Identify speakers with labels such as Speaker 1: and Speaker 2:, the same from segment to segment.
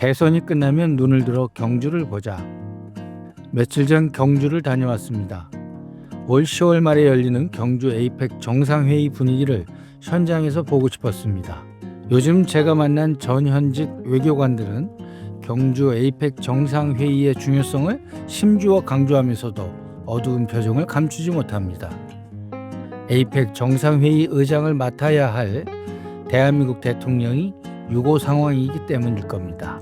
Speaker 1: 대선이 끝나면 눈을 들어 경주를 보자. 며칠 전 경주를 다녀왔습니다. 올 10월 말에 열리는 경주 에이펙 정상회의 분위기를 현장에서 보고 싶었습니다. 요즘 제가 만난 전현직 외교관들은 경주 에이펙 정상회의의 중요성을 심주어 강조하면서도 어두운 표정을 감추지 못합니다. 에이펙 정상회의 의장을 맡아야 할 대한민국 대통령이 유고 상황이기 때문일 겁니다.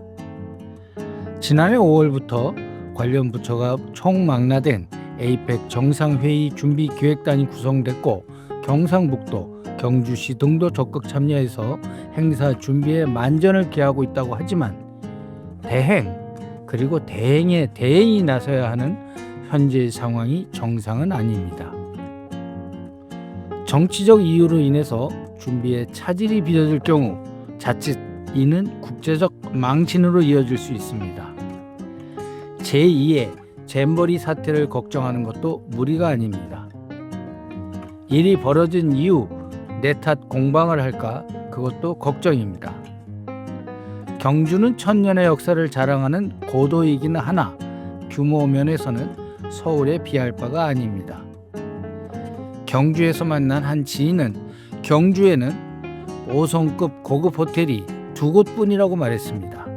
Speaker 1: 지난해 5월부터 관련 부처가 총망라된 에이펙 정상회의 준비기획단이 구성됐고 경상북도, 경주시 등도 적극 참여해서 행사 준비에 만전을 기하고 있다고 하지만 대행 그리고 대행에 대행이 나서야 하는 현재의 상황이 정상은 아닙니다. 정치적 이유로 인해서 준비에 차질이 빚어질 경우 자칫 이는 국제적 망신으로 이어질 수 있습니다. 제2의 잼버리 사태를 걱정하는 것도 무리가 아닙니다. 일이 벌어진 이후 내 탓 공방을 할까 그것도 걱정입니다. 경주는 천년의 역사를 자랑하는 고도이기는 하나 규모 면에서는 서울에 비할 바가 아닙니다. 경주에서 만난 한 지인은 경주에는 5성급 고급 호텔이 2곳뿐이라고 말했습니다.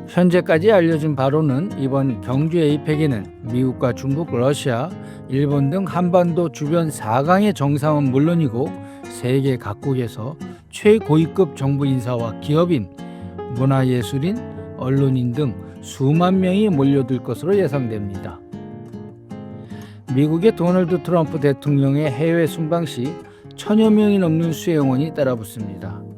Speaker 1: 현재까지 알려진 바로는 이번 경주 에이펙에는 미국과 중국, 러시아, 일본 등 한반도 주변 4강의 정상은 물론이고 세계 각국에서 최고위급 정부 인사와 기업인, 문화예술인, 언론인 등 수만 명이 몰려들 것으로 예상됩니다. 미국의 도널드 트럼프 대통령의 해외 순방 시 1000여 명이 넘는 수행원이 따라붙습니다.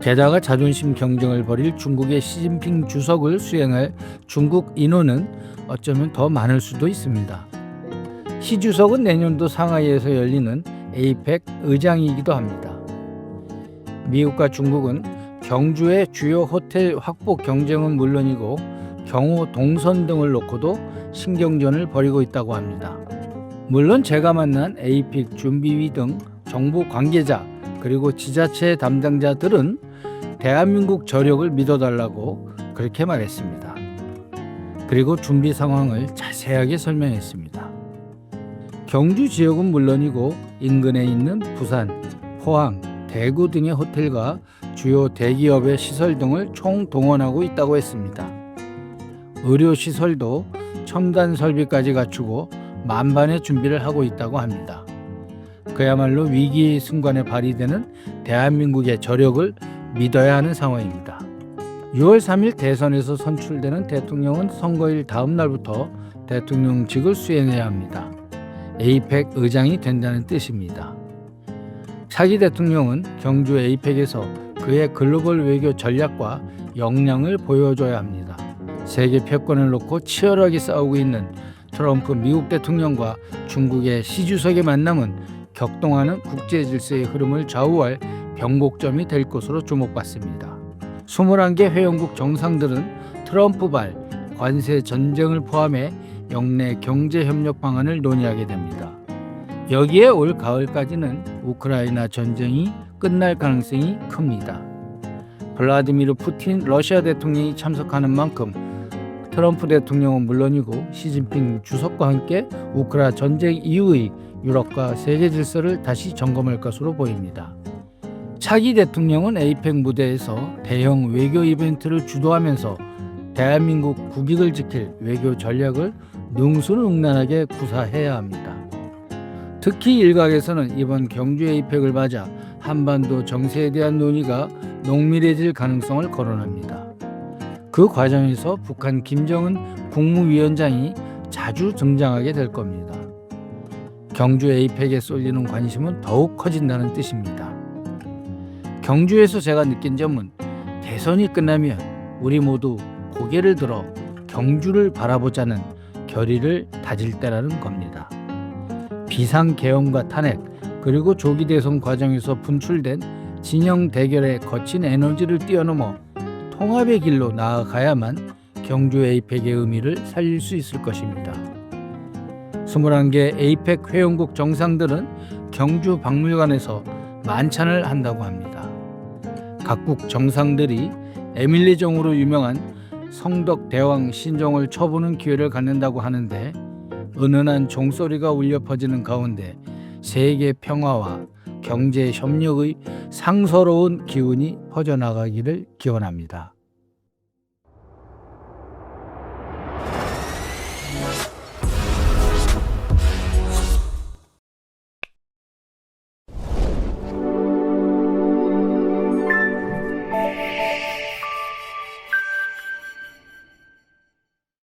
Speaker 1: 게다가 자존심 경쟁을 벌일 중국의 시진핑 주석을 수행할 중국 인원은 어쩌면 더 많을 수도 있습니다. 시 주석은 내년도 상하이에서 열리는 에이펙 의장이기도 합니다. 미국과 중국은 경주의 주요 호텔 확보 경쟁은 물론이고 경호 동선 등을 놓고도 신경전을 벌이고 있다고 합니다. 물론 제가 만난 에이펙 준비위 등 정부 관계자 그리고 지자체 담당자들은 대한민국 저력을 믿어달라고 그렇게 말했습니다. 그리고 준비 상황을 자세하게 설명했습니다. 경주 지역은 물론이고 인근에 있는 부산, 포항, 대구 등의 호텔과 주요 대기업의 시설 등을 총동원하고 있다고 했습니다. 의료시설도 첨단 설비까지 갖추고 만반의 준비를 하고 있다고 합니다. 그야말로 위기 순간에 발휘되는 대한민국의 저력을 믿어야 하는 상황입니다. 6월 3일 대선에서 선출되는 대통령은 선거일 다음 날부터 대통령직을 수행해야 합니다. 에이펙 의장이 된다는 뜻입니다. 차기 대통령은 경주 에이펙에서 그의 글로벌 외교 전략과 역량을 보여줘야 합니다. 세계 패권을 놓고 치열하게 싸우고 있는 트럼프 미국 대통령과 중국의 시 주석의 만남은 격동하는 국제 질서의 흐름을 좌우할 변곡점이 될 것으로 주목받습니다. 21개 회원국 정상들은 트럼프발 관세 전쟁을 포함해 영내 경제 협력 방안을 논의하게 됩니다. 여기에 올 가을까지는 우크라이나 전쟁이 끝날 가능성이 큽니다. 블라디미르 푸틴 러시아 대통령이 참석하는 만큼 트럼프 대통령은 물론이고 시진핑 주석과 함께 우크라 전쟁 이후의 유럽과 세계 질서를 다시 점검할 것으로 보입니다. 차기 대통령은 에이펙 무대에서 대형 외교 이벤트를 주도하면서 대한민국 국익을 지킬 외교 전략을 능수능란하게 구사해야 합니다. 특히 일각에서는 이번 경주 에이펙을 맞아 한반도 정세에 대한 논의가 농밀해질 가능성을 거론합니다. 그 과정에서 북한 김정은 국무위원장이 자주 등장하게 될 겁니다. 경주 에이펙에 쏠리는 관심은 더욱 커진다는 뜻입니다. 경주에서 제가 느낀 점은 대선이 끝나면 우리 모두 고개를 들어 경주를 바라보자는 결의를 다질 때라는 겁니다. 비상계엄과 탄핵 그리고 조기 대선 과정에서 분출된 진영 대결의 거친 에너지를 뛰어넘어 통합의 길로 나아가야만 경주 에이펙의 의미를 살릴 수 있을 것입니다. 21개 에이펙 회원국 정상들은 경주 박물관에서 만찬을 한다고 합니다. 각국 정상들이 에밀리종으로 유명한 성덕 대왕 신종을 쳐보는 기회를 갖는다고 하는데, 은은한 종소리가 울려 퍼지는 가운데 세계 평화와 경제 협력의 상서로운 기운이 퍼져나가기를 기원합니다.